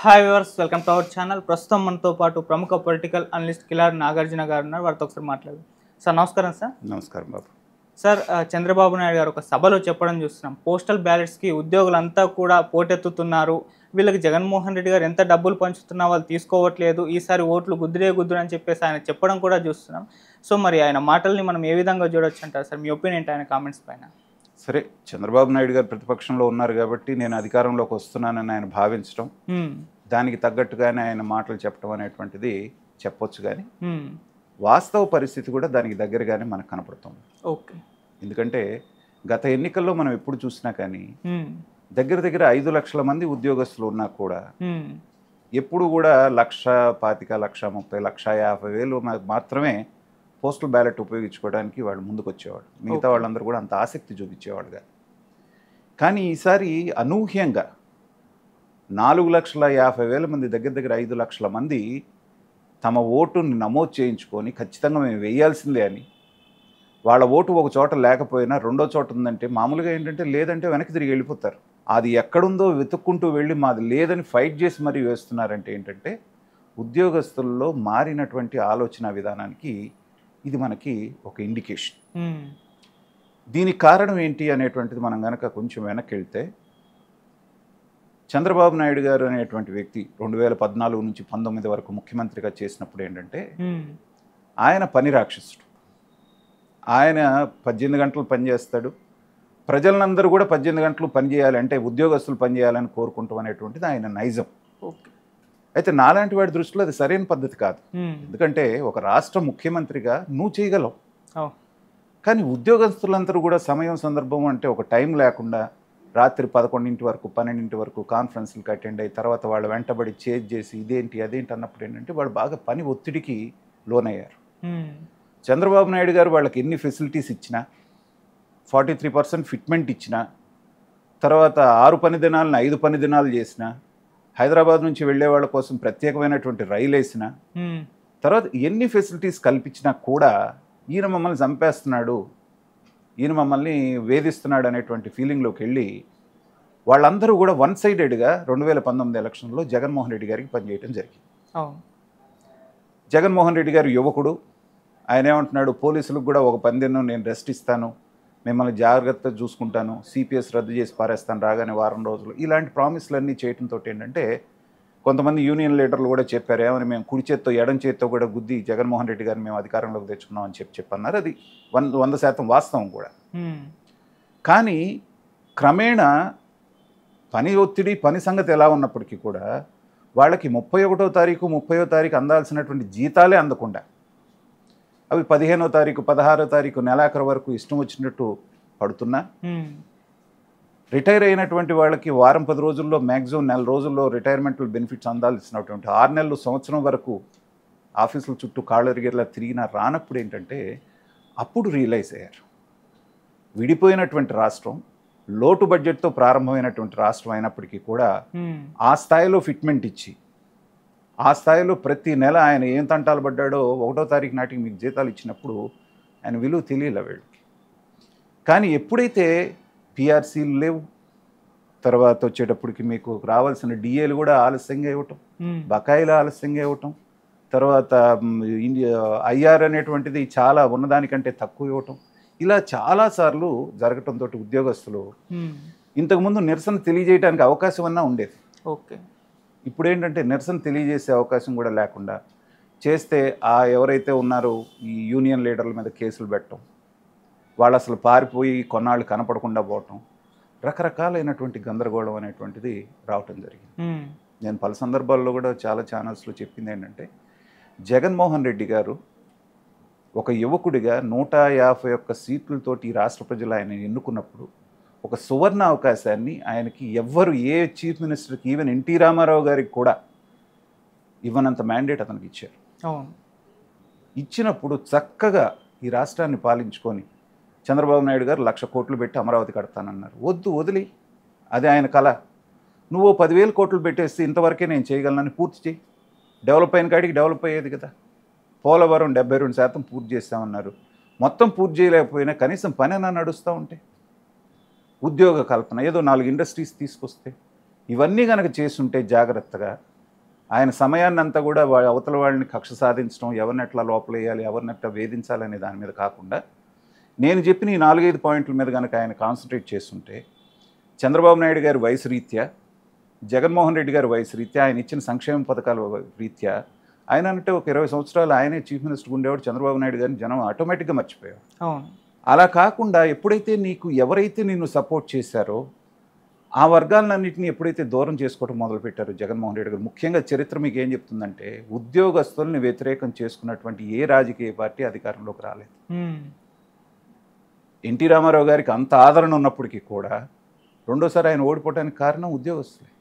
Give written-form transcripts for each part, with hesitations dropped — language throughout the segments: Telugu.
Hi viewers, welcome to our channel. ప్రస్తుతం మనతో పాటు ప్రముఖ పొలిటికల్ అనలిస్ట్ కిలారి నాగార్జున గారు ఉన్నారు. వారితో ఒకసారి మాట్లాడదాం. సార్ నమస్కారం. సార్ నమస్కారం బాబు. సార్, చంద్రబాబు నాయుడు గారు ఒక సభలో చెప్పడం చూస్తున్నాం, పోస్టల్ బ్యాలెట్స్కి ఉద్యోగులంతా కూడా పోటెత్తుతున్నారు, వీళ్ళకి జగన్మోహన్ రెడ్డి గారు ఎంత డబ్బులు పంచుతున్నా వాళ్ళు తీసుకోవట్లేదు, ఈసారి ఓట్లు గుద్దురే గుద్దురు అని చెప్పేసి ఆయన చెప్పడం కూడా చూస్తున్నాం. సో మరి ఆయన మాటల్ని మనం ఏ విధంగా చూడొచ్చు అంటారు సార్? మీ ఒపీనియన్ ఆయన కామెంట్స్ పైన. సరే, చంద్రబాబు నాయుడు గారు ప్రతిపక్షంలో ఉన్నారు కాబట్టి నేను అధికారంలోకి వస్తున్నానని ఆయన భావించడం, దానికి తగ్గట్టుగానే ఆయన మాటలు చెప్పడం అనేటువంటిది చెప్పొచ్చు. కానీ వాస్తవ పరిస్థితి కూడా దానికి దగ్గరగానే మనకు కనపడుతుంది. ఓకే. ఎందుకంటే గత ఎన్నికల్లో మనం ఎప్పుడు చూసినా కానీ దగ్గర దగ్గర 5 లక్షల మంది ఉద్యోగస్తులు ఉన్నా కూడా ఎప్పుడు కూడా 1,25,000, 1,30,000, 1,50,000 మాత్రమే పోస్టల్ బ్యాలెట్ ఉపయోగించుకోవడానికి వాళ్ళు ముందుకు వచ్చేవాడు. మిగతా వాళ్ళందరూ కూడా అంత ఆసక్తి చూపించేవాడుగా. కానీ ఈసారి అనూహ్యంగా 4,50,000 మంది, దగ్గర దగ్గర 5 లక్షల మంది తమ ఓటుని నమోదు చేయించుకొని ఖచ్చితంగా మేము వేయాల్సిందే అని, వాళ్ళ ఓటు ఒక చోట లేకపోయినా రెండో చోట ఉందంటే మామూలుగా ఏంటంటే లేదంటే వెనక్కి తిరిగి వెళ్ళిపోతారు. అది ఎక్కడుందో వెతుక్కుంటూ వెళ్ళి మాది లేదని ఫైట్ చేసి మరీ వేస్తున్నారంటే ఏంటంటే ఉద్యోగస్తుల్లో మారినటువంటి ఆలోచన విధానానికి ఇది మనకి ఒక ఇండికేషన్. దీనికి కారణం ఏంటి అనేటువంటిది మనం కనుక కొంచెం వెనక్కి వెళ్తే, చంద్రబాబు నాయుడు గారు అనేటువంటి వ్యక్తి 2014 నుంచి 19 వరకు ముఖ్యమంత్రిగా చేసినప్పుడు ఏంటంటే ఆయన పని రాక్షసుడు. ఆయన 18 గంటలు పనిచేస్తాడు, ప్రజలందరూ కూడా 18 గంటలు పనిచేయాలి, అంటే ఉద్యోగస్తులు పనిచేయాలని కోరుకుంటాం అనేటువంటిది ఆయన నైజం. అయితే నాలాంటి వాడి దృష్టిలో అది సరైన పద్ధతి కాదు. ఎందుకంటే ఒక రాష్ట్ర ముఖ్యమంత్రిగా నువ్వు చేయగలవు, కానీ ఉద్యోగస్తులందరూ కూడా సమయం సందర్భం అంటే ఒక టైం లేకుండా రాత్రి 11 వరకు 12 వరకు కాన్ఫరెన్స్లకు అటెండ్ అయ్యి తర్వాత వాళ్ళు వెంటబడి చేజ్ చేసి ఇదేంటి అదేంటి అన్నప్పుడు ఏంటంటే వాళ్ళు బాగా పని ఒత్తిడికి లోనయ్యారు. చంద్రబాబు నాయుడు గారు వాళ్ళకి ఎన్ని ఫెసిలిటీస్ ఇచ్చినా, 43% ఫిట్మెంట్ ఇచ్చినా, తర్వాత 6 పని దినాలను 5 పని దినాలు చేసినా, హైదరాబాద్ నుంచి వెళ్ళే వాళ్ళ కోసం ప్రత్యేకమైనటువంటి రైలు వేసినా, తర్వాత ఎన్ని ఫెసిలిటీస్ కల్పించినా కూడా ఈయన మమ్మల్ని చంపేస్తున్నాడు, ఈయన మమ్మల్ని వేధిస్తున్నాడు అనేటువంటి ఫీలింగ్లోకి వెళ్ళి వాళ్ళందరూ కూడా వన్ సైడెడ్గా 2019 ఎలక్షన్లో జగన్మోహన్ రెడ్డి గారికి పనిచేయడం జరిగింది. జగన్మోహన్ రెడ్డి గారు యువకుడు, ఆయన ఏమంటున్నాడు, పోలీసులకు కూడా ఒక 10 దినం నేను రెస్ట్ ఇస్తాను, మిమ్మల్ని జాగ్రత్తగా చూసుకుంటాను, సిపిఎస్ రద్దు చేసి పారేస్తాను రాగానే వారం రోజులు, ఇలాంటి ప్రామిస్లన్నీ చేయడంతో ఏంటంటే కొంతమంది యూనియన్ లీడర్లు కూడా చెప్పారు, ఏమని మేము కుడి చేత్తో ఎడం చేత్తో కూడా గుద్ది జగన్మోహన్ రెడ్డి గారిని మేము అధికారంలోకి తెచ్చుకున్నాం అని చెప్పన్నారు. అది 100% వాస్తవం కూడా. కానీ క్రమేణా పని ఒత్తిడి, పని సంగతి ఎలా ఉన్నప్పటికీ కూడా వాళ్ళకి 31వ తారీఖు 30వ తారీఖు అందాల్సినటువంటి జీతాలే అందకుండా అవి 15వ తారీఖు 16వ తారీఖు నెలాఖరు వరకు ఇష్టం వచ్చినట్టు పడుతున్నా, రిటైర్ అయినటువంటి వాళ్ళకి వారం 10 రోజుల్లో మ్యాక్సిమం నెల రోజుల్లో రిటైర్మెంట్ బెనిఫిట్స్ అందాల్సినటువంటి 6 నెలలు సంవత్సరం వరకు ఆఫీసుల చుట్టూ కాళ్ళరిగేలా తిరిగినా రానప్పుడు ఏంటంటే అప్పుడు రియలైజ్ అయ్యారు, విడిపోయినటువంటి రాష్ట్రం, లోటు బడ్జెట్తో ప్రారంభమైనటువంటి రాష్ట్రం అయినప్పటికీ కూడా ఆ స్థాయిలో ఫిట్మెంట్ ఇచ్చి ఆ స్థాయిలో ప్రతి నెల ఆయన ఏం తంటాలు పడ్డాడో 1వ తారీఖు నాటికి మీకు జీతాలు ఇచ్చినప్పుడు ఆయన విలువ తెలియలే వీళ్ళకి. కానీ ఎప్పుడైతే పిఆర్సీలు లేవు, తర్వాత వచ్చేటప్పటికి మీకు రావాల్సిన డిఏలు కూడా ఆలస్యంగా ఇవ్వటం, బకాయిలు ఆలస్యంగా ఇవ్వటం, తర్వాత ఐఆర్ అనేటువంటిది చాలా ఉన్నదానికంటే తక్కువ ఇవ్వటం, ఇలా చాలాసార్లు జరగటంతో ఉద్యోగస్తులు ఇంతకుముందు నిరసన తెలియజేయడానికి అవకాశం అన్నా ఉండేది. ఓకే. ఇప్పుడు ఏంటంటే నిరసన తెలియజేసే అవకాశం కూడా లేకుండా చేస్తే ఎవరైతే ఉన్నారో ఈ యూనియన్ లీడర్ల మీద కేసులు పెట్టడం, వాళ్ళు అసలు పారిపోయి కొన్నాళ్ళు కనపడకుండా పోవటం, రకరకాలైనటువంటి గందరగోళం అనేటువంటిది రావటం జరిగింది. నేను పలు సందర్భాల్లో కూడా చాలా ఛానల్స్లో చెప్పింది ఏంటంటే జగన్మోహన్ రెడ్డి గారు ఒక యువకుడిగా 151 సీట్లతోటి ఈ రాష్ట్ర ప్రజలు ఆయన ఎన్నుకున్నప్పుడు ఒక సువర్ణ అవకాశాన్ని ఆయనకి ఎవ్వరు, ఏ చీఫ్ మినిస్టర్కి, ఈవెన్ ఎన్టీ రామారావు గారికి కూడా ఇవ్వనంత మ్యాండేట్ అతనికి ఇచ్చారు. ఇచ్చినప్పుడు చక్కగా ఈ రాష్ట్రాన్ని పాలించుకొని చంద్రబాబు నాయుడు గారు 1,00,000 కోట్లు పెట్టి అమరావతి కడతానన్నారు. వదిలి, అది ఆయన కళ. నువ్వు 10,000 కోట్లు పెట్టేస్తే ఇంతవరకే నేను చేయగలనని పూర్తి చేయి, డెవలప్ అయిన కాడికి డెవలప్ అయ్యేది కదా. పోలవరం 72% పూర్తి చేస్తామన్నారు, మొత్తం పూర్తి చేయలేకపోయినా కనీసం పని అన్నా నడుస్తూ ఉంటే, ఉద్యోగ కల్పన, ఏదో 4 ఇండస్ట్రీస్ తీసుకొస్తే, ఇవన్నీ కనుక చేస్తుంటే జాగ్రత్తగా ఆయన సమయాన్ని అంతా కూడా అవతల వాళ్ళని కక్ష సాధించడం, ఎవరిని ఎట్లా లోపలేయాలి, ఎవరిని ఎట్లా వేధించాలనే దాని మీద కాకుండా నేను చెప్పిన ఈ 4-5 పాయింట్ల మీద కనుక ఆయన కాన్సన్ట్రేట్ చేస్తుంటే చంద్రబాబు నాయుడు గారి వయసు రీత్యా, జగన్మోహన్ రెడ్డి గారి వయసు రీత్యా, ఆయన ఇచ్చిన సంక్షేమ పథకాల రీత్యా ఆయన అంటే ఒక 20 సంవత్సరాలు ఆయనే చీఫ్ మినిస్టర్ ఉండేవాడు. చంద్రబాబు నాయుడు గారిని జనం ఆటోమేటిక్గా మర్చిపోయారు. అలా కాకుండా ఎప్పుడైతే ఎవరైతే నిన్ను సపోర్ట్ చేశారో ఆ వర్గాలన్నింటినీ ఎప్పుడైతే దూరం చేసుకోవడం మొదలుపెట్టారో జగన్మోహన్ రెడ్డి గారు, ముఖ్యంగా చరిత్ర మీకు ఏం చెప్తుందంటే ఉద్యోగస్తుల్ని వ్యతిరేకం చేసుకున్నటువంటి ఏ రాజకీయ పార్టీ అధికారంలోకి రాలేదు. ఎన్టీ రామారావు గారికి అంత ఆదరణ ఉన్నప్పటికీ కూడా రెండోసారి ఆయన ఓడిపోవడానికి కారణం ఉద్యోగస్తులే.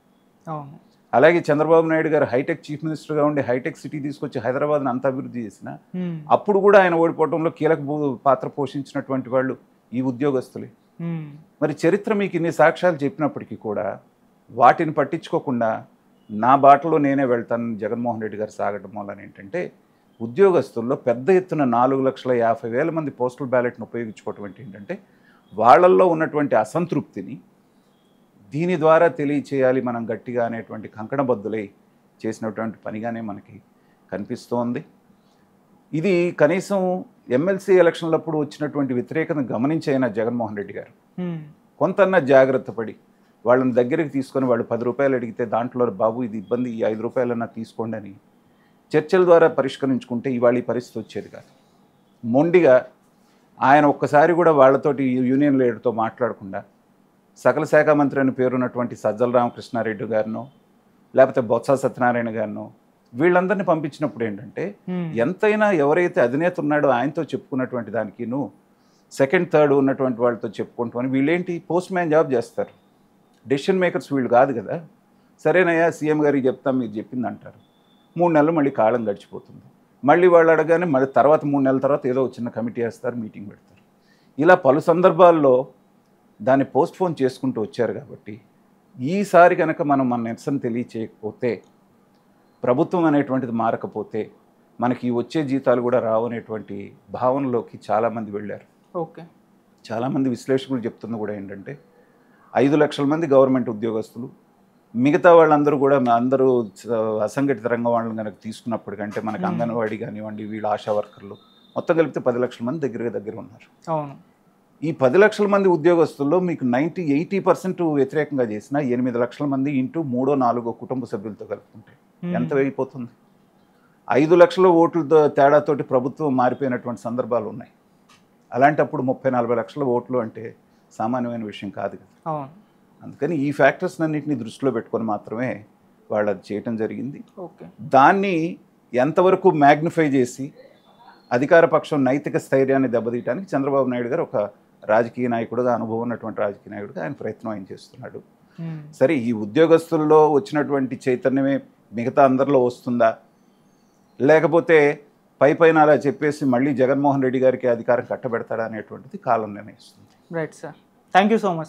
అలాగే చంద్రబాబు నాయుడు గారు హైటెక్ చీఫ్ మినిస్టర్గా ఉండి హైటెక్ సిటీ తీసుకొచ్చి హైదరాబాద్ని అంత అభివృద్ధి చేసిన అప్పుడు కూడా ఆయన ఓడిపోవడంలో కీలక పాత్ర పోషించినటువంటి వాళ్ళు ఈ ఉద్యోగస్తులే. మరి చరిత్ర మీకు ఇన్ని సాక్ష్యాలు చెప్పినప్పటికీ కూడా వాటిని పట్టించుకోకుండా నా బాటలో నేనే వెళ్తాను జగన్మోహన్ రెడ్డి గారు సాగడం వల్ల ఏంటంటే ఉద్యోగస్తుల్లో పెద్ద ఎత్తున 4,50,000 మంది పోస్టల్ బ్యాలెట్ను ఉపయోగించుకోవటం ఏంటంటే వాళ్ళల్లో ఉన్నటువంటి అసంతృప్తిని దీని ద్వారా తెలియచేయాలి మనం గట్టిగా అనేటువంటి కంకణబద్దులై చేసినటువంటి పనిగానే మనకి కనిపిస్తోంది. ఇది కనీసం ఎమ్మెల్సీ ఎలక్షన్లప్పుడు వచ్చినటువంటి వ్యతిరేకతను గమనించైన జగన్మోహన్ రెడ్డి గారు కొంతన్నా జాగ్రత్త పడి వాళ్ళని దగ్గరికి తీసుకొని వాళ్ళు 10 రూపాయలు అడిగితే దాంట్లో బాబు ఇది ఇబ్బంది, ఈ 5 రూపాయలన్నా తీసుకోండి అని చర్చల ద్వారా పరిష్కరించుకుంటే ఇవాళ ఈ పరిస్థితి వచ్చేది కాదు. మొండిగా ఆయన ఒక్కసారి కూడా వాళ్ళతోటి యూనియన్ లీడర్తో మాట్లాడకుండా సకల శాఖ మంత్రి అని పేరున్నటువంటి సజ్జల రామకృష్ణారెడ్డి గారినో లేకపోతే బొత్స సత్యనారాయణ గారినో వీళ్ళందరినీ పంపించినప్పుడు ఏంటంటే ఎంతైనా ఎవరైతే అధినేత ఉన్నాడో ఆయనతో చెప్పుకున్నటువంటి దానికి సెకండ్ థర్డ్ ఉన్నటువంటి వాళ్ళతో చెప్పుకుంటామని వీళ్ళేంటి పోస్ట్ మ్యాన్ జాబ్ చేస్తారు, డెసిషన్ మేకర్స్ వీళ్ళు కాదు కదా. సరేనయ్యా సీఎం గారికి చెప్తాం మీరు చెప్పింది అంటారు. 3 నెలలు మళ్ళీ కాలం గడిచిపోతుంది. మళ్ళీ వాళ్ళు అడగానే మళ్ళీ తర్వాత 3 నెలల తర్వాత ఏదో చిన్న కమిటీ వేస్తారు, మీటింగ్ పెడతారు. ఇలా పలు సందర్భాల్లో దాన్ని పోస్ట్ పోన్ చేసుకుంటూ వచ్చారు. కాబట్టి ఈసారి కనుక మనం మన నిరసన తెలియచేయకపోతే, ప్రభుత్వం అనేటువంటిది మారకపోతే మనకి వచ్చే జీతాలు కూడా రావనేటువంటి భావనలోకి చాలామంది వెళ్ళారు. చాలామంది విశ్లేషకులు చెప్తున్న కూడా ఏంటంటే 5 లక్షల మంది గవర్నమెంట్ ఉద్యోగస్తులు, మిగతా వాళ్ళందరూ కూడా అందరూ అసంఘటిత రంగం వాళ్ళని కనుక తీసుకున్నప్పటికంటే మనకి అంగన్వాడీ కానివ్వండి, వీళ్ళు ఆశా వర్కర్లు మొత్తం కలిపితే 10 లక్షల మంది దగ్గర ఉన్నారు. ఈ 10 లక్షల మంది ఉద్యోగస్తుల్లో మీకు 80% వ్యతిరేకంగా చేసిన 8 లక్షల మంది ఇంటూ 3-4 కుటుంబ సభ్యులతో కలుపుకుంటే ఎంత అయిపోతుంది? 5 లక్షల ఓట్లతో తేడాతోటి ప్రభుత్వం మారిపోయినటువంటి సందర్భాలు ఉన్నాయి. అలాంటప్పుడు 30-40 లక్షల ఓట్లు అంటే సామాన్యమైన విషయం కాదు కదా. అందుకని ఈ ఫ్యాక్టర్స్ అన్నింటినీ దృష్టిలో పెట్టుకొని మాత్రమే వాళ్ళు అది చేయటం జరిగింది. దాన్ని ఎంతవరకు మ్యాగ్నిఫై చేసి అధికార పక్షం నైతిక స్థైర్యాన్ని దెబ్బతీయడానికి చంద్రబాబు నాయుడు గారు ఒక రాజకీయ నాయకుడుగా, అనుభవం ఉన్నటువంటి రాజకీయ నాయకుడుగా ఆయన ప్రయత్నం ఆయన చేస్తున్నాడు. సరే, ఈ ఉద్యోగస్తుల్లో వచ్చినటువంటి చైతన్యమే మిగతా అందరిలో వస్తుందా, లేకపోతే పైన అలా చెప్పేసి మళ్ళీ జగన్మోహన్ రెడ్డి గారికి అధికారం కట్టబెడతాడా అనేటువంటిది కాలం నిర్ణయిస్తుంది. Right sir, thank you so much.